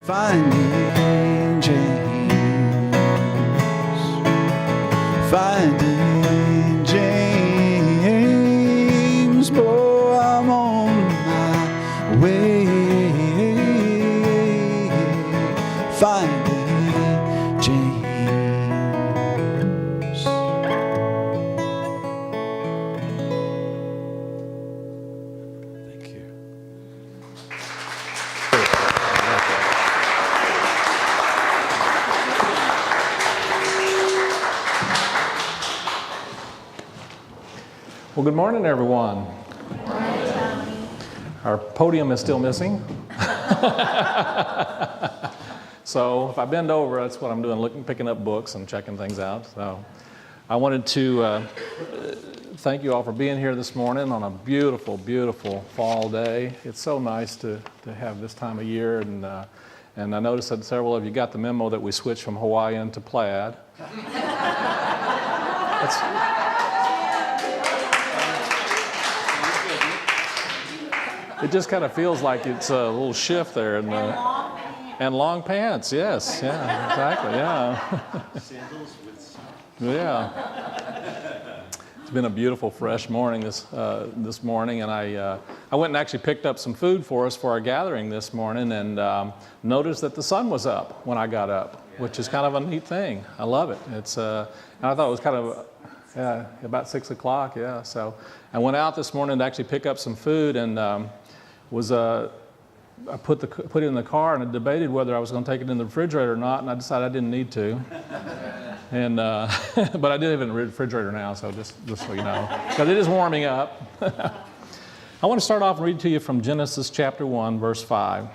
Finding James, finding James, boy, I'm on my way. Finding James. Thank you. Well, good morning, everyone. Good morning, Tommy. Our podium is still missing. So if I bend over, that's what I'm doing, picking up books and checking things out. So I wanted to thank you all for being here this morning on a beautiful, beautiful fall day. It's so nice to have this time of year, and I noticed that several of you got the memo that we switched from Hawaiian to plaid. It just kind of feels like it's a little shift there. And long pants, yes. Yeah, exactly, yeah. Sandals with socks. Yeah. It's been a beautiful, fresh morning this morning, and I went and actually picked up some food for us for our gathering this morning, and noticed that the sun was up when I got up, which is kind of a neat thing. I love it. It's and I thought it was kind of about 6 o'clock. Yeah. So I went out this morning to actually pick up some food, and I put it in the car, and I debated whether I was going to take it in the refrigerator or not, and I decided I didn't need to. And but I did have it in the refrigerator now, so just so you know, because it is warming up. I want to start off and read to you from Genesis chapter 1, verse 5.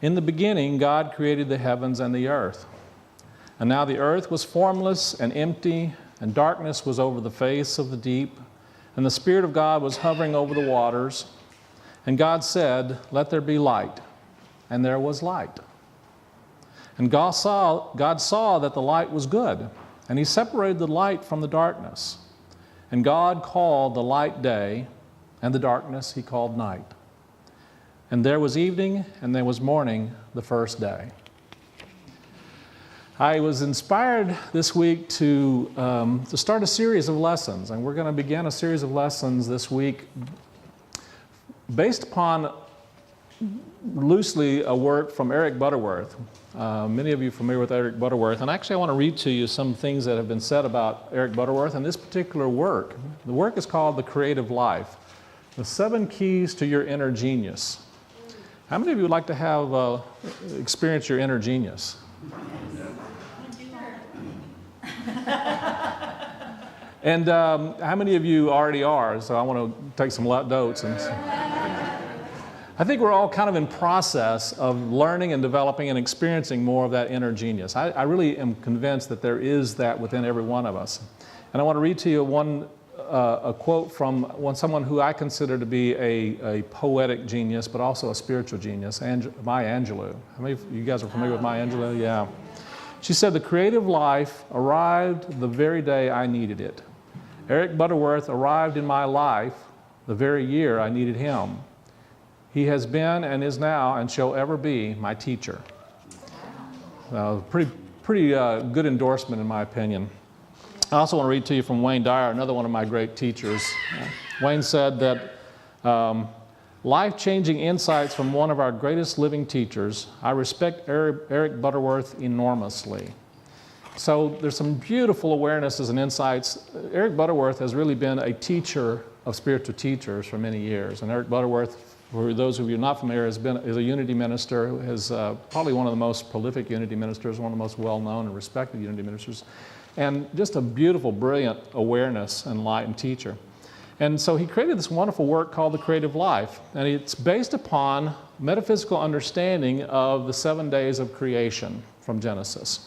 In the beginning, God created the heavens and the earth. And now the earth was formless and empty, and darkness was over the face of the deep, and the Spirit of God was hovering over the waters. And God said, "Let there be light." And there was light. And God saw that the light was good, and He separated the light from the darkness. And God called the light day, and the darkness He called night. And there was evening, and there was morning the first day. I was inspired this week to start a series of lessons, and we're going to begin a series of lessons this week based upon loosely a work from Eric Butterworth. Many of you are familiar with Eric Butterworth, and actually I want to read to you some things that have been said about Eric Butterworth and this particular work. The work is called The Creative Life, The 7 Keys to Your Inner Genius. How many of you would like to have experience your inner genius? And how many of you already are? So I want to take some notes. I think we're all kind of in process of learning and developing and experiencing more of that inner genius. I really am convinced that there is that within every one of us. And I want to read to you a quote from someone who I consider to be a poetic genius, but also a spiritual genius, Maya Angelou. How many of you guys are familiar with Maya Angelou? Yeah. She said, "The creative life arrived the very day I needed it. Eric Butterworth arrived in my life the very year I needed him. He has been and is now and shall ever be my teacher." Pretty good endorsement in my opinion. I also want to read to you from Wayne Dyer, another one of my great teachers. Wayne said that life-changing insights from one of our greatest living teachers. I respect Eric Butterworth enormously. So there's some beautiful awarenesses and insights. Eric Butterworth has really been a teacher of spiritual teachers for many years. And Eric Butterworth, for those of you not familiar, is a unity minister, is probably one of the most prolific unity ministers, one of the most well-known and respected unity ministers, and just a beautiful, brilliant awareness and light and teacher. And so he created this wonderful work called The Creative Life, and it's based upon metaphysical understanding of the 7 days of creation from Genesis.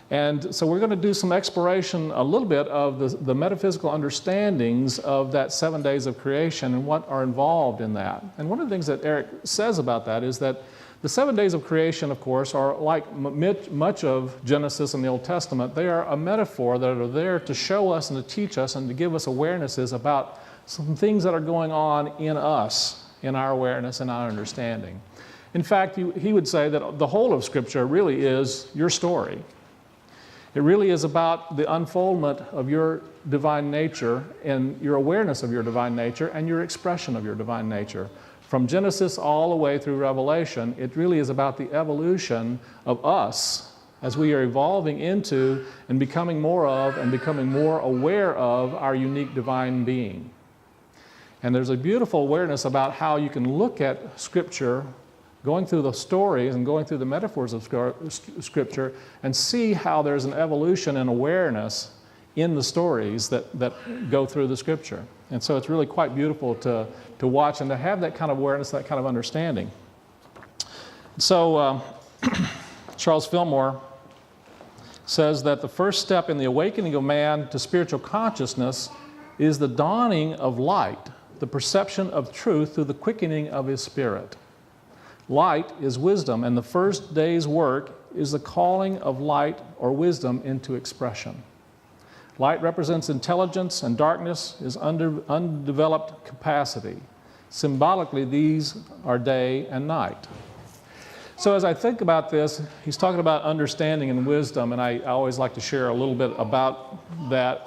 And so we're going to do some exploration a little bit of the metaphysical understandings of that 7 days of creation and what are involved in that. And one of the things that Eric says about that is that the 7 days of creation, of course, are like much of Genesis in the Old Testament. They are a metaphor that are there to show us and to teach us and to give us awarenesses about some things that are going on in us, in our awareness and our understanding. In fact, he would say that the whole of Scripture really is your story. It really is about the unfoldment of your divine nature and your awareness of your divine nature and your expression of your divine nature. From Genesis all the way through Revelation, it really is about the evolution of us as we are evolving into and becoming more of and becoming more aware of our unique divine being. And there's a beautiful awareness about how you can look at Scripture, going through the stories and going through the metaphors of Scripture, and see how there's an evolution and awareness in the stories that go through the Scripture. And so it's really quite beautiful to watch and to have that kind of awareness, that kind of understanding. So Charles Fillmore says that the first step in the awakening of man to spiritual consciousness is the dawning of light, the perception of truth through the quickening of his spirit. Light is wisdom, and the first day's work is the calling of light or wisdom into expression. Light represents intelligence, and darkness is undeveloped capacity. Symbolically, these are day and night. So as I think about this, he's talking about understanding and wisdom, and I always like to share a little bit about that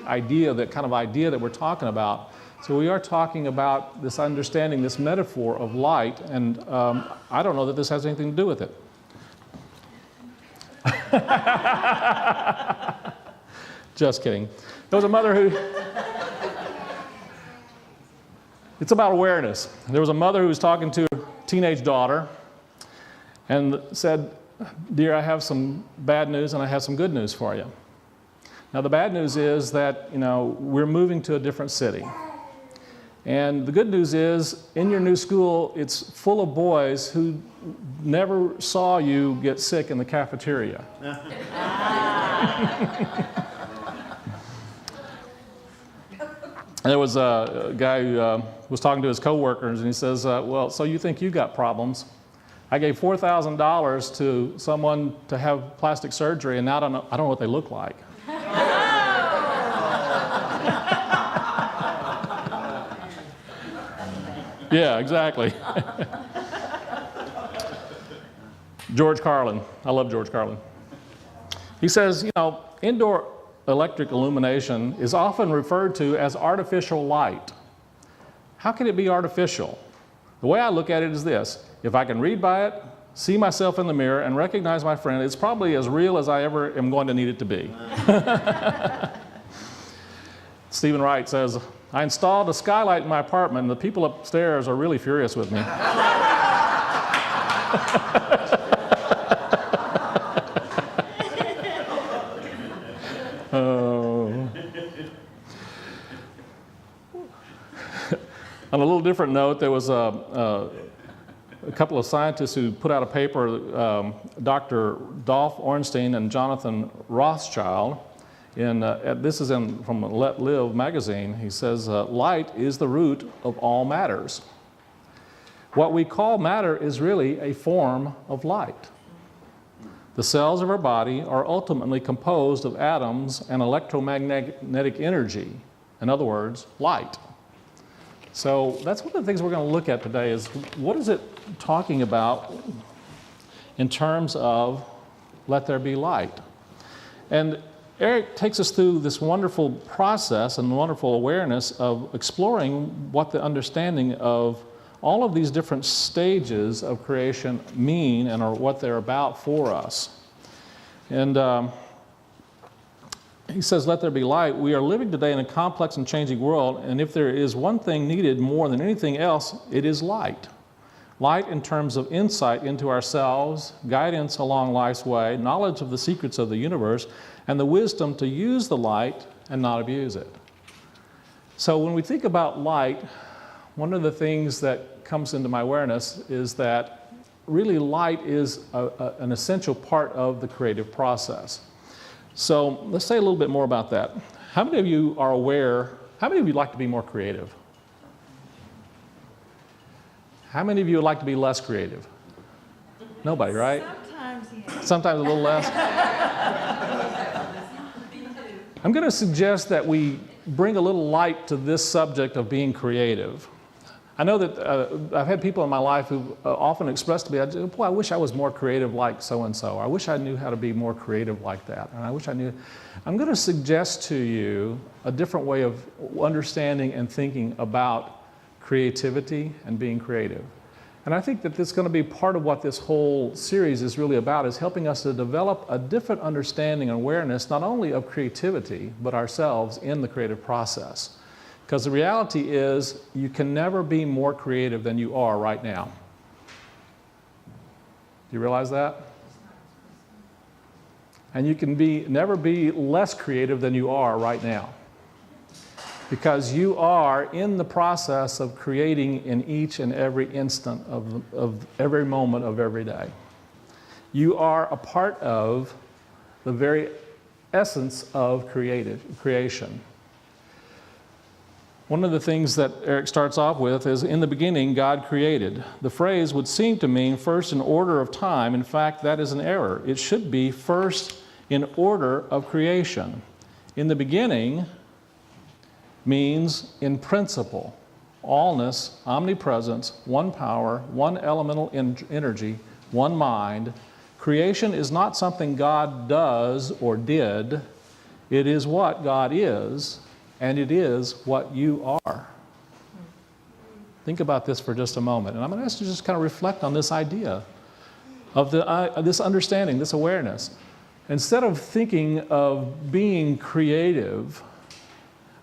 idea that we're talking about. So we are talking about this understanding, this metaphor of light, and I don't know that this has anything to do with it. Just kidding. There was a mother who... It's about awareness. There was a mother who was talking to her teenage daughter and said, "Dear, I have some bad news and I have some good news for you." Now, the bad news is that, we're moving to a different city. And the good news is, in your new school, it's full of boys who never saw you get sick in the cafeteria. There was a guy who was talking to his coworkers, and he says, "Well, so you think you got problems? I gave $4,000 to someone to have plastic surgery, and now I don't know what they look like." Yeah, exactly. George Carlin. I love George Carlin. He says, indoor electric illumination is often referred to as artificial light. How can it be artificial? The way I look at it is this: if I can read by it, see myself in the mirror, and recognize my friend, it's probably as real as I ever am going to need it to be. Stephen Wright says, "I installed a skylight in my apartment, and the people upstairs are really furious with me." On a little different note, there was a couple of scientists who put out a paper, Dr. Dolph Ornstein and Jonathan Rothschild. This is from Let Live magazine. He says, light is the root of all matters. What we call matter is really a form of light. The cells of our body are ultimately composed of atoms and electromagnetic energy. In other words, light. So that's one of the things we're going to look at today is what is it talking about in terms of let there be light. And Eric takes us through this wonderful process and wonderful awareness of exploring what the understanding of all of these different stages of creation mean and or what they're about for us. And he says, let there be light. We are living today in a complex and changing world, and if there is one thing needed more than anything else, it is light. Light in terms of insight into ourselves, guidance along life's way, knowledge of the secrets of the universe, and the wisdom to use the light and not abuse it. So when we think about light, one of the things that comes into my awareness is that really light is an essential part of the creative process. So let's say a little bit more about that. How many of you are aware, how many of you like to be more creative? How many of you would like to be less creative? Nobody, right? Sometimes, yes. Sometimes a little less? I'm going to suggest that we bring a little light to this subject of being creative. I know that I've had people in my life who often expressed to me, boy, I wish I was more creative like so-and-so. I wish I knew how to be more creative like that. And I wish I knew. I'm going to suggest to you a different way of understanding and thinking about creativity and being creative. And I think that this is going to be part of what this whole series is really about, is helping us to develop a different understanding and awareness, not only of creativity, but ourselves in the creative process. Because the reality is, you can never be more creative than you are right now. Do you realize that? And you can never be less creative than you are right now. Because you are in the process of creating in each and every instant of every moment of every day. You are a part of the very essence of creation. One of the things that Eric starts off with is, in the beginning, God created. The phrase would seem to mean first in order of time. In fact, that is an error. It should be first in order of creation. In the beginning means in principle, allness, omnipresence, one power, one elemental energy, one mind. Creation is not something God does or did. It is what God is, and it is what you are. Think about this for just a moment. And I'm going to ask you to just kind of reflect on this idea of this understanding, this awareness. Instead of thinking of being creative,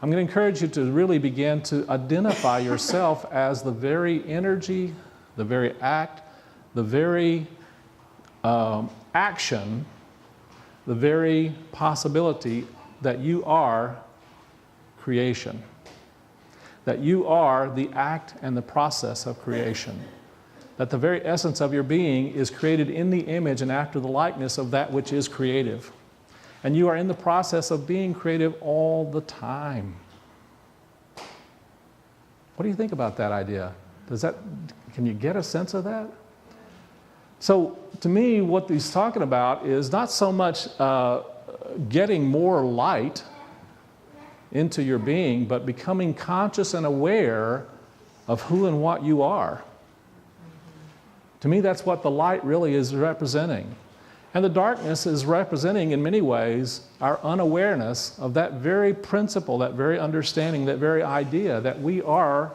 I'm going to encourage you to really begin to identify yourself as the very energy, the very act, the very action, the very possibility that you are creation. That you are the act and the process of creation. That the very essence of your being is created in the image and after the likeness of that which is creative. And you are in the process of being creative all the time. What do you think about that idea? Can you get a sense of that? So, to me, what he's talking about is not so much getting more light into your being, but becoming conscious and aware of who and what you are. To me, that's what the light really is representing. And the darkness is representing, in many ways, our unawareness of that very principle, that very understanding, that very idea that we are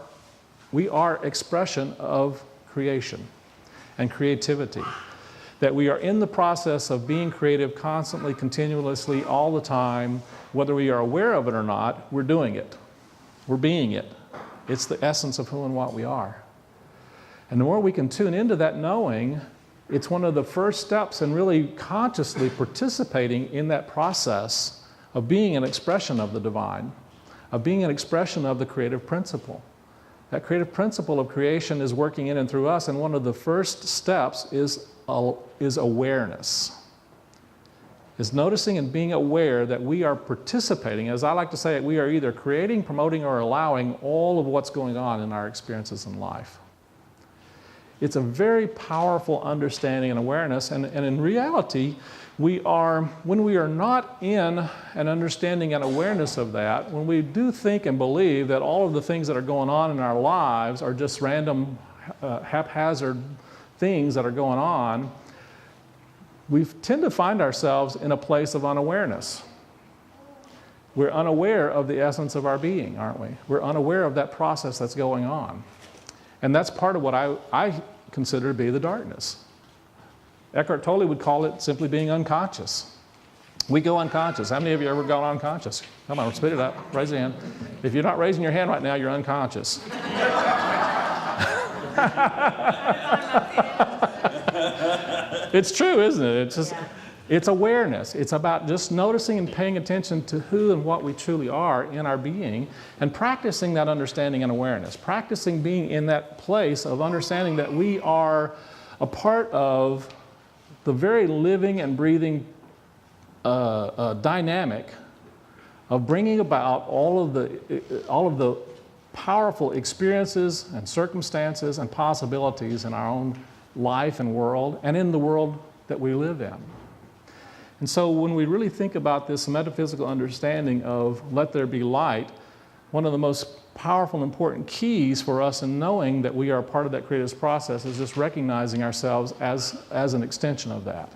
expression of creation and creativity. That we are in the process of being creative constantly, continuously, all the time. Whether we are aware of it or not, we're doing it. We're being it. It's the essence of who and what we are. And the more we can tune into that knowing, it's one of the first steps in really consciously participating in that process of being an expression of the divine, of being an expression of the creative principle. That creative principle of creation is working in and through us, and one of the first steps is awareness. Is noticing and being aware that we are participating. As I like to say it, we are either creating, promoting, or allowing all of what's going on in our experiences in life. It's a very powerful understanding and awareness, and in reality, when we are not in an understanding and awareness of that, when we do think and believe that all of the things that are going on in our lives are just random, haphazard things that are going on, we tend to find ourselves in a place of unawareness. We're unaware of the essence of our being, aren't we? We're unaware of that process that's going on. And that's part of what I consider to be the darkness. Eckhart Tolle would call it simply being unconscious. We go unconscious. How many of you ever gone unconscious? Come on, spit it up. Raise your hand. If you're not raising your hand right now, you're unconscious. It's true, isn't it? It's awareness. It's about just noticing and paying attention to who and what we truly are in our being, and practicing that understanding and awareness. Practicing being in that place of understanding that we are a part of the very living and breathing dynamic of bringing about all of the powerful experiences and circumstances and possibilities in our own life and world, and in the world that we live in. And so when we really think about this metaphysical understanding of let there be light, one of the most powerful and important keys for us in knowing that we are a part of that creative process is just recognizing ourselves as an extension of that.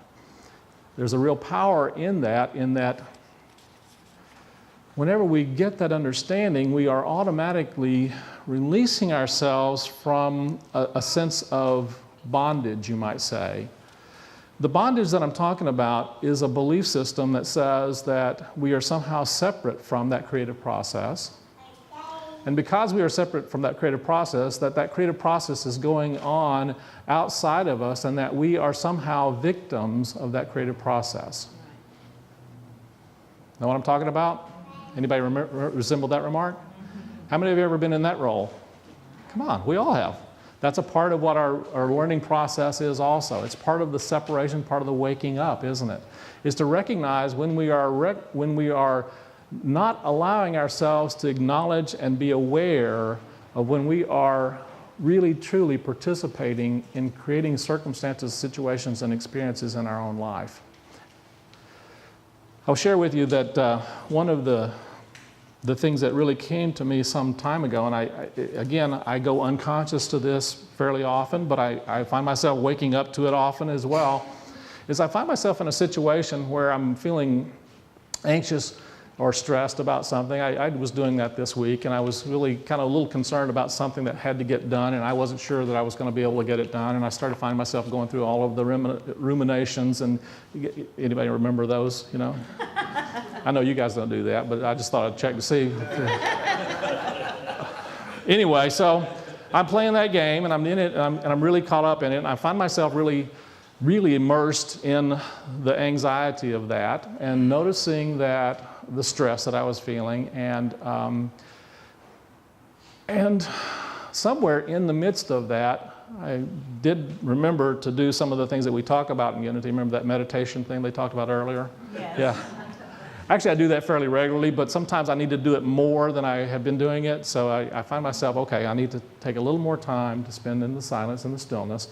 There's a real power in that whenever we get that understanding, we are automatically releasing ourselves from a sense of bondage, you might say. The bondage that I'm talking about is a belief system that says that we are somehow separate from that creative process. And because we are separate from that creative process, that creative process is going on outside of us, and that we are somehow victims of that creative process. Know what I'm talking about? Anybody resemble that remark? How many of you have ever been in that role? Come on, we all have. That's a part of what our learning process is also. It's part of the separation, part of the waking up, isn't it? Is to recognize when we are not allowing ourselves to acknowledge and be aware of when we are really truly participating in creating circumstances, situations, and experiences in our own life. I'll share with you that one of the things that really came to me some time ago, and I go unconscious to this fairly often, but I find myself waking up to it often as well, is I find myself in a situation where I'm feeling anxious or stressed about something. I was doing that this week, and I was really kind of a little concerned about something that had to get done, and I wasn't sure that I was going to be able to get it done, and I started finding myself going through all of the ruminations, and anybody remember those, you know? I know you guys don't do that, but I just thought I'd check to see. Anyway, so I'm playing that game, and I'm in it, and I'm really caught up in it, and I find myself really immersed in the anxiety of that, and noticing that the stress that I was feeling, and somewhere in the midst of that, I did remember to do some of the things that we talk about in Unity. Remember that meditation thing they talked about earlier? Yes. Yeah. Actually, I do that fairly regularly, but sometimes I need to do it more than I have been doing it. So I find myself, okay, I need to take a little more time to spend in the silence and the stillness.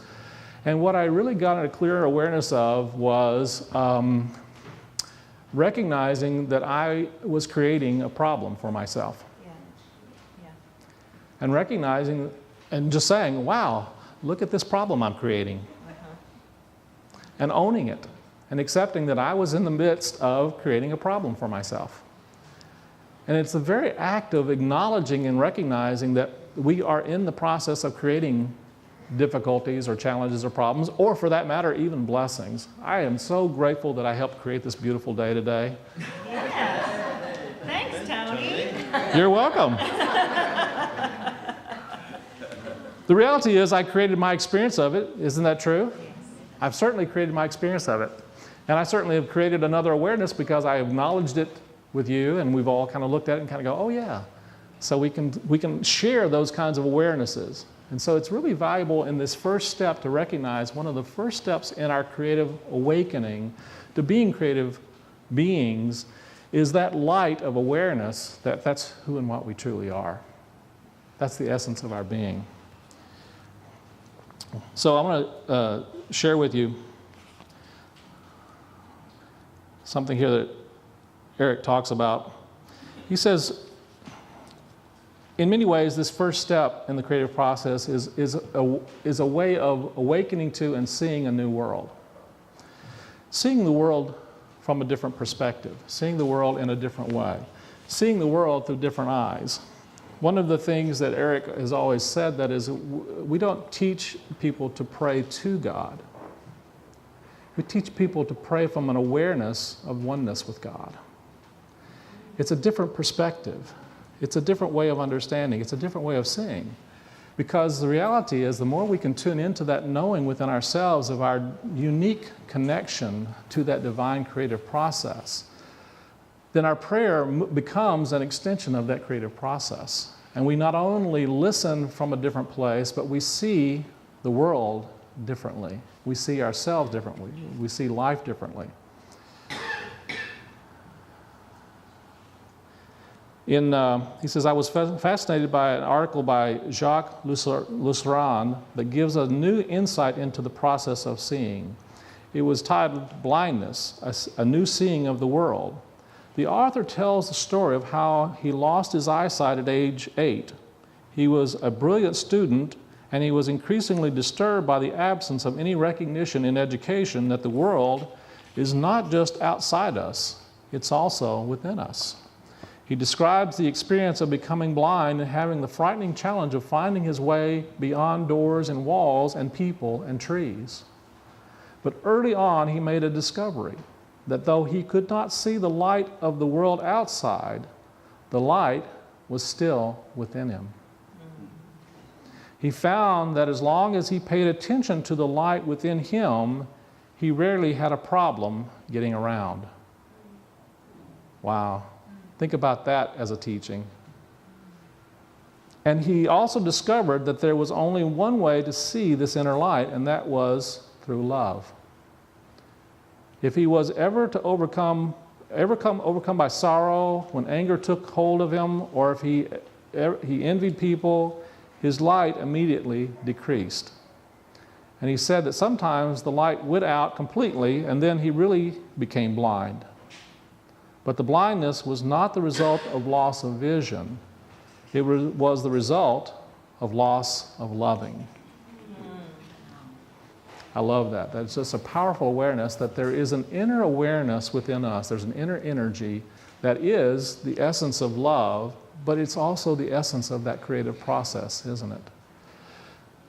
And what I really got a clear awareness of was recognizing that I was creating a problem for myself. Yeah. And recognizing and just saying, wow, look at this problem I'm creating. And owning it and accepting that I was in the midst of creating a problem for myself. And it's the very act of acknowledging and recognizing that we are in the process of creating difficulties or challenges or problems, or for that matter, even blessings. I am so grateful that I helped create this beautiful day today. Yes. Thanks, Tony. You're welcome. The reality is I created my experience of it. Isn't that true? Yes. I've certainly created my experience of it. And I certainly have created another awareness because I acknowledged it with you, and we've all kind of looked at it and kind of go, oh yeah. So we can share those kinds of awarenesses. And so it's really valuable in this first step to recognize one of the first steps in our creative awakening to being creative beings is that light of awareness that that's who and what we truly are. That's the essence of our being. So I want to share with you something here that Eric talks about. He says, in many ways, this first step in the creative process is a way of awakening to and seeing a new world. Seeing the world from a different perspective, seeing the world in a different way, seeing the world through different eyes. One of the things that Eric has always said that is we don't teach people to pray to God. We teach people to pray from an awareness of oneness with God. It's a different perspective. It's a different way of understanding. It's a different way of seeing. Because the reality is the more we can tune into that knowing within ourselves of our unique connection to that divine creative process, then our prayer becomes an extension of that creative process. And we not only listen from a different place, but we see the world differently. We see ourselves differently. We see life differently. He says, I was fascinated by an article by Jacques Lucien that gives a new insight into the process of seeing. It was titled Blindness, a New Seeing of the World. The author tells the story of how he lost his eyesight at age 8. He was a brilliant student, and he was increasingly disturbed by the absence of any recognition in education that the world is not just outside us, it's also within us. He describes the experience of becoming blind and having the frightening challenge of finding his way beyond doors and walls and people and trees. But early on, he made a discovery that though he could not see the light of the world outside, the light was still within him. He found that as long as he paid attention to the light within him, he rarely had a problem getting around. Wow. Think about that as a teaching. And he also discovered that there was only one way to see this inner light, and that was through love. If he was ever overcome by sorrow, when anger took hold of him, or if he envied people, his light immediately decreased. And he said that sometimes the light went out completely, and then he really became blind. But the blindness was not the result of loss of vision. It was the result of loss of loving. I love that. That's just a powerful awareness that there is an inner awareness within us. There's an inner energy that is the essence of love, but it's also the essence of that creative process, isn't it?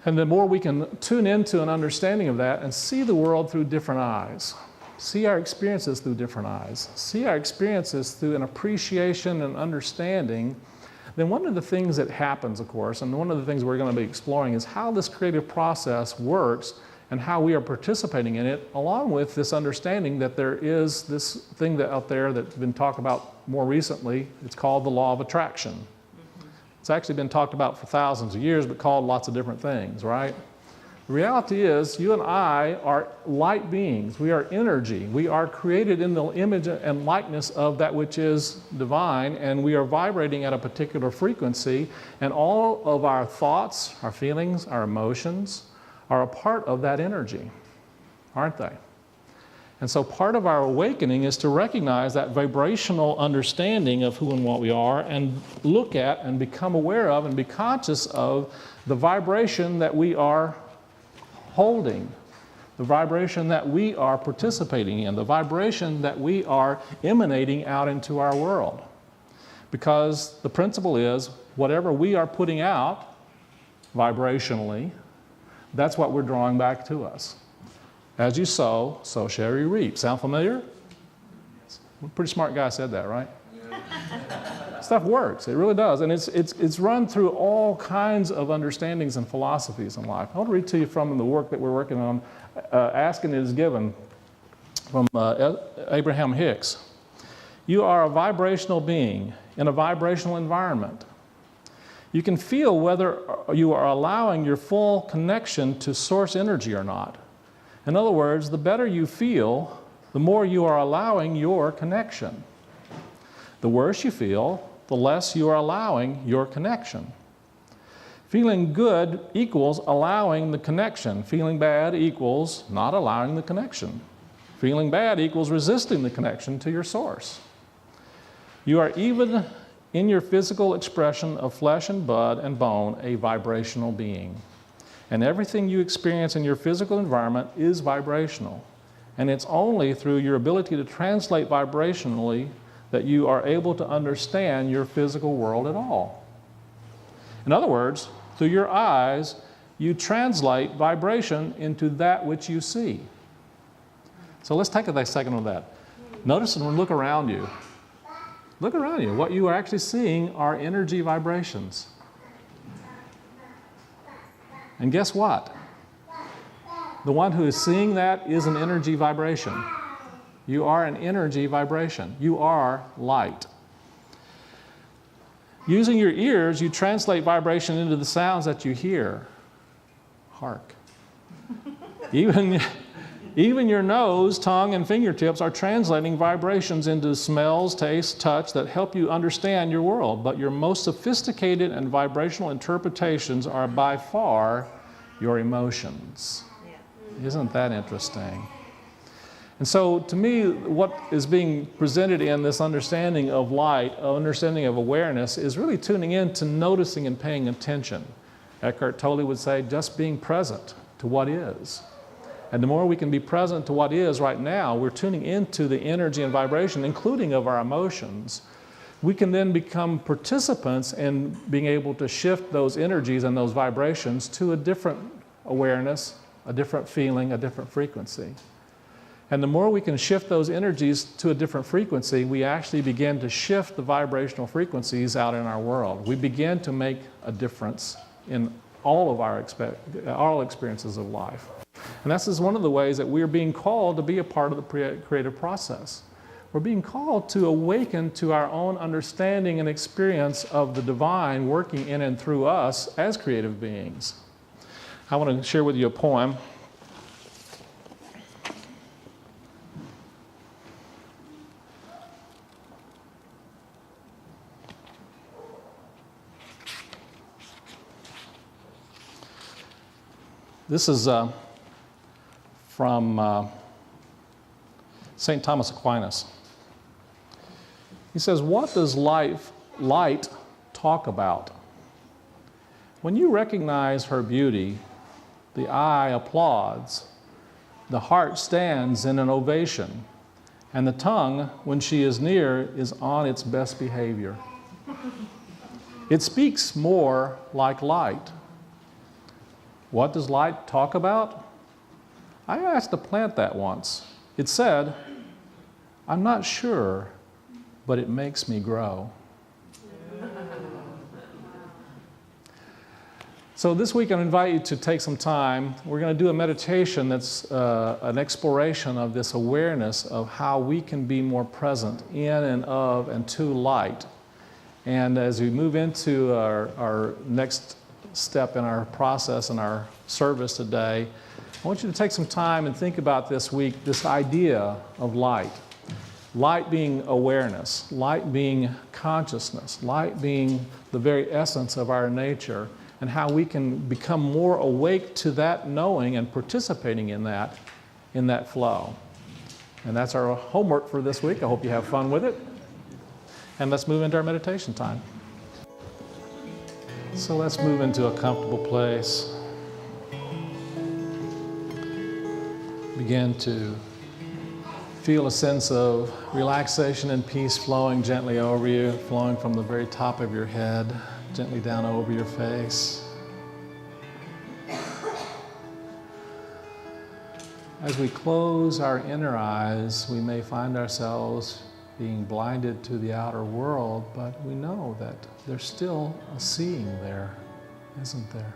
And the more we can tune into an understanding of that and see the world through different eyes, see our experiences through different eyes, see our experiences through an appreciation and understanding, then one of the things that happens, of course, and one of the things we're going to be exploring is how this creative process works and how we are participating in it, along with this understanding that there is this thing that out there that's been talked about more recently. It's called the law of attraction. It's actually been talked about for thousands of years, but called lots of different things, right? The reality is, you and I are light beings. We are energy. We are created in the image and likeness of that which is divine, and we are vibrating at a particular frequency, and all of our thoughts, our feelings, our emotions are a part of that energy, aren't they? And so part of our awakening is to recognize that vibrational understanding of who and what we are, and look at and become aware of and be conscious of the vibration that we are holding, the vibration that we are participating in, the vibration that we are emanating out into our world. Because the principle is, whatever we are putting out vibrationally, that's what we're drawing back to us. As you sow, so shall you reap. Sound familiar? A pretty smart guy said that, right? Yeah. Stuff works. It really does. And it's run through all kinds of understandings and philosophies in life. I want to read to you from the work that we're working on, Asking It Is Given, from Abraham Hicks. You are a vibrational being in a vibrational environment. You can feel whether you are allowing your full connection to source energy or not. In other words, the better you feel, the more you are allowing your connection. The worse you feel, the less you are allowing your connection. Feeling good equals allowing the connection. Feeling bad equals not allowing the connection. Feeling bad equals resisting the connection to your source. You are even in your physical expression of flesh and blood and bone, a vibrational being. And everything you experience in your physical environment is vibrational. And it's only through your ability to translate vibrationally that you are able to understand your physical world at all. In other words, through your eyes, you translate vibration into that which you see. So let's take a second on that. Notice and look around you. Look around you. What you are actually seeing are energy vibrations. And guess what? The one who is seeing that is an energy vibration. You are an energy vibration. You are light. Using your ears, you translate vibration into the sounds that you hear. Hark. Even your nose, tongue, and fingertips are translating vibrations into smells, tastes, touch that help you understand your world. But your most sophisticated and vibrational interpretations are by far your emotions. Yeah. Isn't that interesting? And so to me, what is being presented in this understanding of light, understanding of awareness, is really tuning in to noticing and paying attention. Eckhart Tolle would say, just being present to what is. And the more we can be present to what is right now, we're tuning into the energy and vibration, including of our emotions. We can then become participants in being able to shift those energies and those vibrations to a different awareness, a different feeling, a different frequency. And the more we can shift those energies to a different frequency, we actually begin to shift the vibrational frequencies out in our world. We begin to make a difference in all of our all experiences of life. And this is one of the ways that we're being called to be a part of the creative process. We're being called to awaken to our own understanding and experience of the divine working in and through us as creative beings. I want to share with you a poem. This is from St. Thomas Aquinas. He says, what does light talk about? When you recognize her beauty, the eye applauds, the heart stands in an ovation, and the tongue, when she is near, is on its best behavior. It speaks more like light. What does light talk about? I asked a plant that once. It said, I'm not sure, but it makes me grow. So this week I invite you to take some time. We're going to do a meditation that's an exploration of this awareness of how we can be more present in and of and to light. And as we move into our next step in our process and our service today, I want you to take some time and think about this week, this idea of light. Light being awareness, light being consciousness, light being the very essence of our nature, and how we can become more awake to that knowing and participating in that flow. And that's our homework for this week. I hope you have fun with it. And let's move into our meditation time. So let's move into a comfortable place. Begin to feel a sense of relaxation and peace flowing gently over you, flowing from the very top of your head, gently down over your face. As we close our inner eyes, we may find ourselves being blinded to the outer world, but we know that there's still a seeing there, isn't there?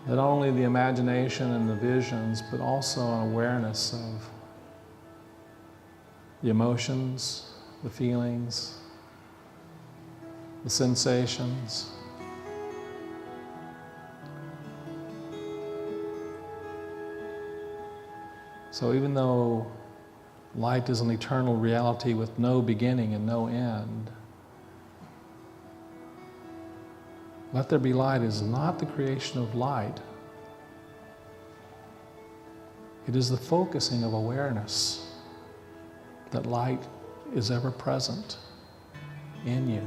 That not only the imagination and the visions, but also an awareness of the emotions, the feelings, the sensations. So even though light is an eternal reality with no beginning and no end, let there be light is not the creation of light. It is the focusing of awareness that light is ever present in you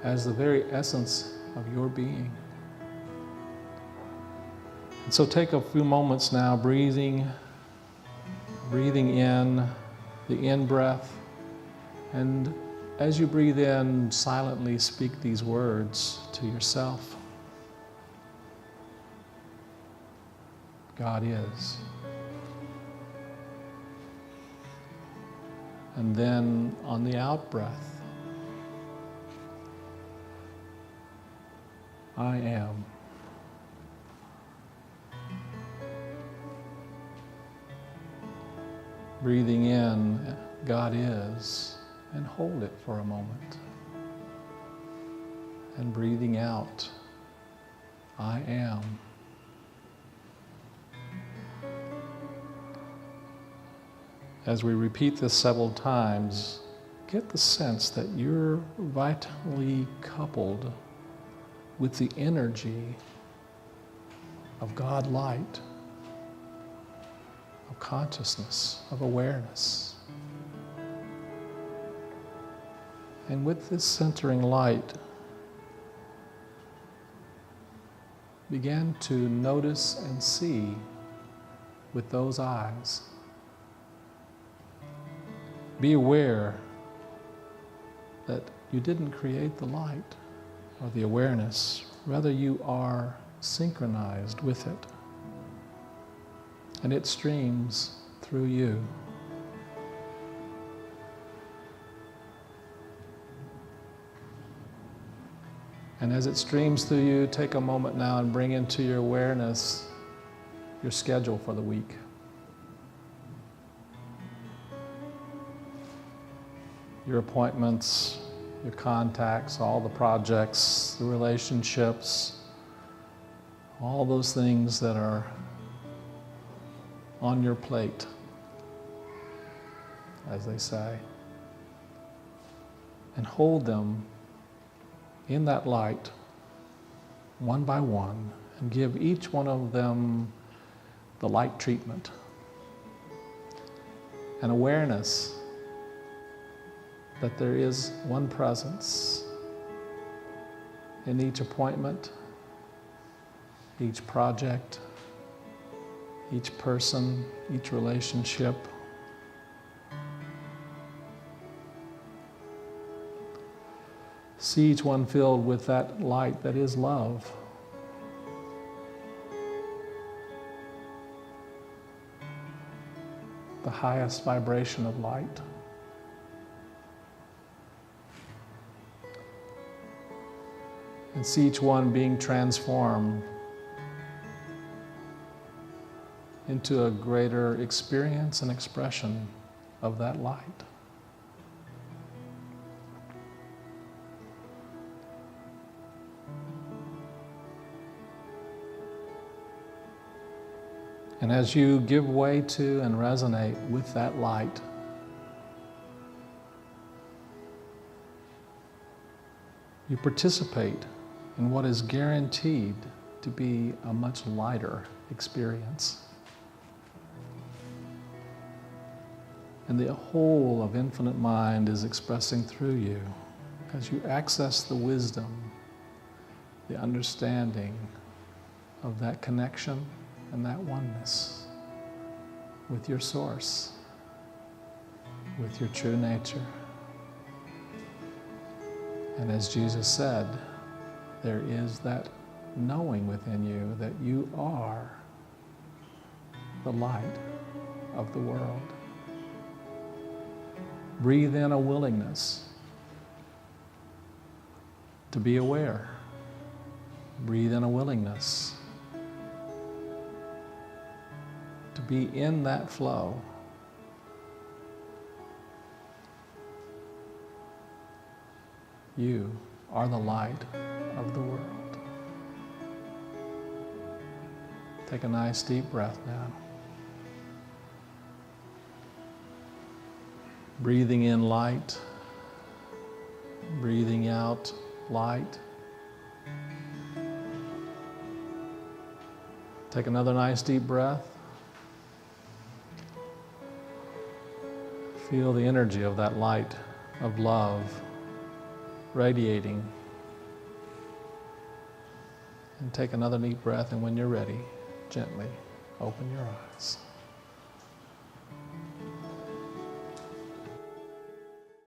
as the very essence of your being. And so take a few moments now breathing in the in-breath, and as you breathe in, silently speak these words to yourself. God is. And then on the out-breath, I am. Breathing in, God is, and hold it for a moment. And breathing out, I am. As we repeat this several times, get the sense that you're vitally coupled with the energy of God light. consciousness, of awareness. And with this centering light, begin to notice and see with those eyes. Be aware that you didn't create the light or the awareness, rather you are synchronized with it. And it streams through you. And as it streams through you, take a moment now and bring into your awareness your schedule for the week. Your appointments, your contacts, all the projects, the relationships, all those things that are on your plate, as they say. And hold them in that light, one by one, and give each one of them the light treatment. An awareness that there is one presence in each appointment, each project, each person, each relationship. See each one filled with that light that is love. The highest vibration of light. And see each one being transformed into a greater experience and expression of that light. And as you give way to and resonate with that light, you participate in what is guaranteed to be a much lighter experience. And the whole of infinite mind is expressing through you as you access the wisdom, the understanding of that connection and that oneness with your source, with your true nature. And as Jesus said, there is that knowing within you that you are the light of the world. Breathe in a willingness to be aware. Breathe in a willingness to be in that flow. You are the light of the world. Take a nice deep breath now. Breathing in light, breathing out light. Take another nice deep breath. Feel the energy of that light of love radiating. And take another deep breath, and when you're ready, gently open your eyes.